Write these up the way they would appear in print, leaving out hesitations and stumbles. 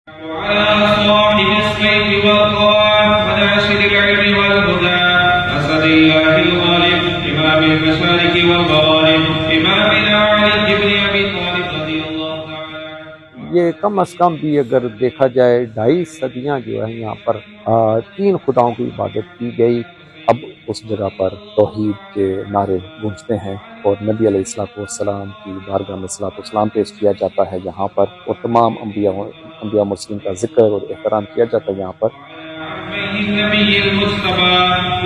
وعلى صاحب السيف والقاف وناشر العلم والهدى أسد الله الغالب إمام المشارق والمغارب إمامنا علي بن أبي طالب رضي الله تعالى عنه. یہ کم از کم بھی اگر دیکھا جائے 2.5 صدیاں جو ہے یہاں پر 3 خداؤں کی عبادت کی گئی. اب اس جگہ پر توحید کے نعرے گونجتے ہیں اور نبی علیہ السلام کی بارگاہ میں صلاۃ والسلام پیش کیا جاتا ہے یہاں پر، اور تمام انبیاء مرسلین کا ذکر اور احترام کیا جاتا ہے یہاں پر. النبي المصطفى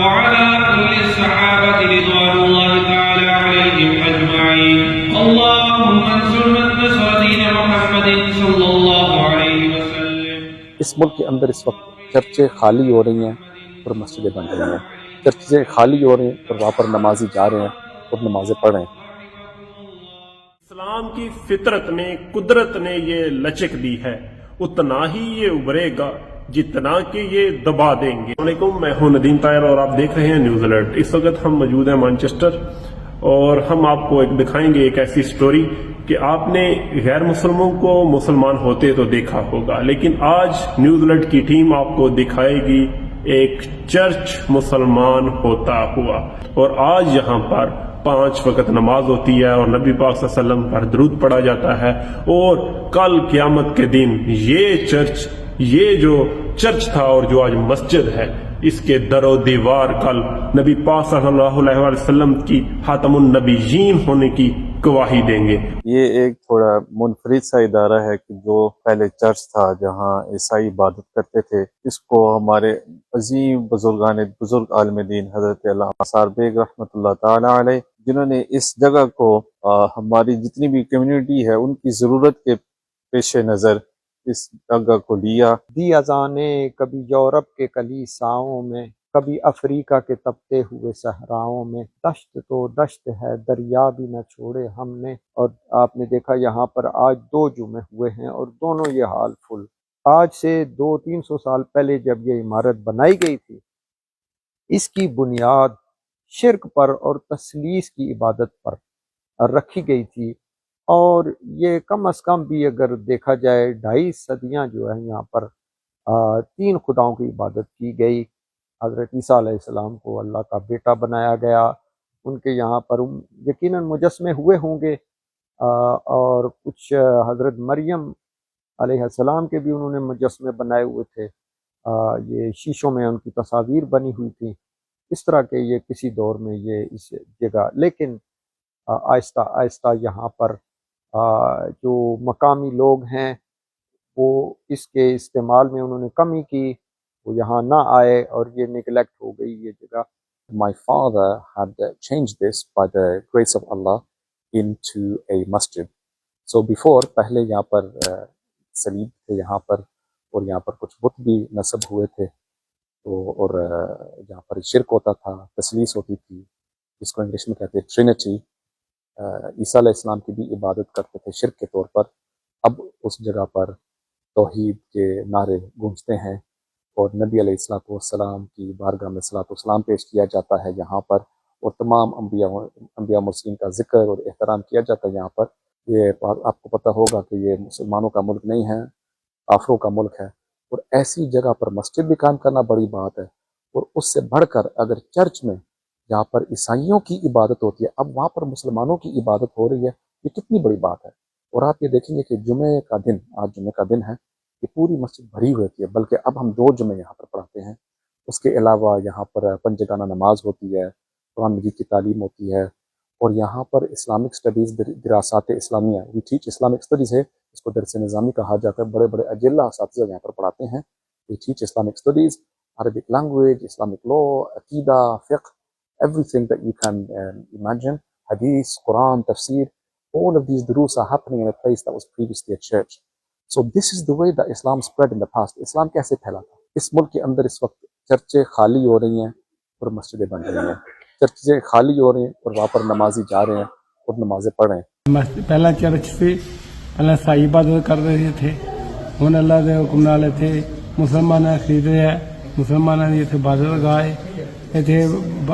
وعلى كل الصحابة رضوان الله تعالى عليهم أجمعين. اللهم انصر من نصر دين محمد صلى الله عليه وسلم. اس ملک کے اندر اس وقت چرچیں خالی ہو رہی ہیں اور مسجدیں بن رہی ہیں. چرچیں خالی ہو رہی ہیں اور وہاں پر نمازی جا رہے ہیں اور نمازیں پڑھ رہے ہیں. اسلام کی فطرت نے، قدرت نے یہ لچک دی ہے، اتنا ہی یہ ابھرے گا جتنا کہ یہ دبا دیں گے. السلام علیکم، میں ہوں ندیم طاہر اور آپ دیکھ رہے ہیں نیوز الرٹ. اس وقت ہم موجود ہیں مانچسٹر اور ہم آپ کو دکھائیں گے ایک ایسی سٹوری کہ آپ نے غیر مسلموں کو مسلمان ہوتے تو دیکھا ہوگا، لیکن آج نیوز الرٹ کی ٹیم آپ کو دکھائے گی ایک چرچ مسلمان ہوتا ہوا. اور آج یہاں پر 5 وقت نماز ہوتی ہے اور نبی پاک صلی اللہ علیہ وسلم پر درود پڑھا جاتا ہے. اور کل قیامت کے دن یہ جو چرچ تھا اور جو آج مسجد ہے، اس کے در و دیوار کل نبی پاک صلی اللہ علیہ وسلم کی خاتم النبیین ہونے کی گواہی دیں گے. یہ ایک تھوڑا منفرد سا ادارہ ہے کہ جو پہلے چرچ تھا جہاں عیسائی عبادت کرتے تھے، اس کو ہمارے عظیم بزرگ عالم دین حضرت علامہ آثار بیگ رحمۃ اللہ تعالی علیہ، جنہوں نے اس جگہ کو ہماری جتنی بھی کمیونٹی ہے ان کی ضرورت کے پیش نظر اس جگہ کو لیا. دی اذانیں کبھی یورپ کے کلیساؤں میں، کبھی افریقہ کے تپتے ہوئے صحراؤں میں، دشت تو دشت ہے دریا بھی نہ چھوڑے ہم نے. اور آپ نے دیکھا یہاں پر آج 2 جمعے ہوئے ہیں اور دونوں یہ حال فل. آج سے 200-300 سال پہلے جب یہ عمارت بنائی گئی تھی، اس کی بنیاد شرک پر اور تثلیث کی عبادت پر رکھی گئی تھی. اور یہ کم از کم بھی اگر دیکھا جائے 2.5 صدیاں جو ہے یہاں پر 3 خداؤں کی عبادت کی گئی. حضرت عیسیٰ علیہ السلام کو اللہ کا بیٹا بنایا گیا. ان کے یہاں پر یقیناً مجسمے ہوئے ہوں گے، اور کچھ حضرت مریم علیہ السلام کے بھی انہوں نے مجسمے بنائے ہوئے تھے. یہ شیشوں میں ان کی تصاویر بنی ہوئی تھیں. اس طرح کے یہ کسی دور میں یہ اس جگہ، لیکن آہستہ آہستہ یہاں پر جو مقامی لوگ ہیں وہ اس کے استعمال میں انہوں نے کمی کی، وہ یہاں نہ آئے اور یہ نیگلیکٹ ہو گئی یہ جگہ. My father had changed this by the grace of Allah into a masjid. So before پہلے یہاں پر صلیب تھے یہاں پر، اور یہاں پر کچھ بت بھی نصب ہوئے تھے، اور یہاں پر شرک ہوتا تھا، تثلیث ہوتی تھی، جس کو انگلش میں کہتے ہیں ٹرینٹی. عیسیٰ علیہ السلام کی بھی عبادت کرتے تھے شرک کے طور پر. اب اس جگہ پر توحید کے نعرے گونجتے ہیں اور نبی علیہ السلام کی بارگاہ میں صلاۃ والسلام پیش کیا جاتا ہے یہاں پر، اور تمام انبیاء مرسلین کا ذکر اور احترام کیا جاتا ہے یہاں پر. یہ آپ کو پتہ ہوگا کہ یہ مسلمانوں کا ملک نہیں ہے، کافروں کا ملک ہے. اور ایسی جگہ پر مسجد بھی قائم کرنا بڑی بات ہے. اور اس سے بڑھ کر اگر چرچ میں جہاں پر عیسائیوں کی عبادت ہوتی ہے، اب وہاں پر مسلمانوں کی عبادت ہو رہی ہے، یہ کتنی بڑی بات ہے. اور آپ یہ دیکھیں گے کہ جمعے کا دن، آج جمعے کا دن ہے، کہ پوری مسجد بھری ہوئی ہوتی ہے. بلکہ اب ہم 2 جمعے یہاں پر پڑھاتے ہیں. اس کے علاوہ یہاں پر پنجگانہ نماز ہوتی ہے، قرآن مجید کی تعلیم ہوتی ہے، اور یہاں پر اسلامک اسٹڈیز، دراسات اسلامیہ، وی ٹیچ اسلامک اسٹڈیز ہے، اس کو درس نظامی کہا جاتا ہے. بڑے بڑے اجلہ اساتذہ یہاں پر پڑھاتے ہیں. We teach Islamic studies, Arabic language, Islamic law, عقیدہ، فقہ، everything that you can imagine, hadith, Quran, tafsir, all of these durus are happening in a place that was previously a church. So this is the way that Islam spread in the past. Islam کیسے پھیلا تھا؟ اس ملک کے اندر اس وقت چرچیں خالی ہو رہی ہیں اور مسجدیں بن رہی ہیں. چرچیں خالی ہو رہی ہیں اور وہاں پر نمازی جا رہے ہیں اور نمازیں پڑھ رہے ہیں. پہلا چرچ سے اللہ سائی عبادت کر رہے تھے، ہن اللہ دے حکم نال تھے مسلمان خرید رہے ہیں، مسلمانوں نے اتنے عبادت لگائے. ਇੱਥੇ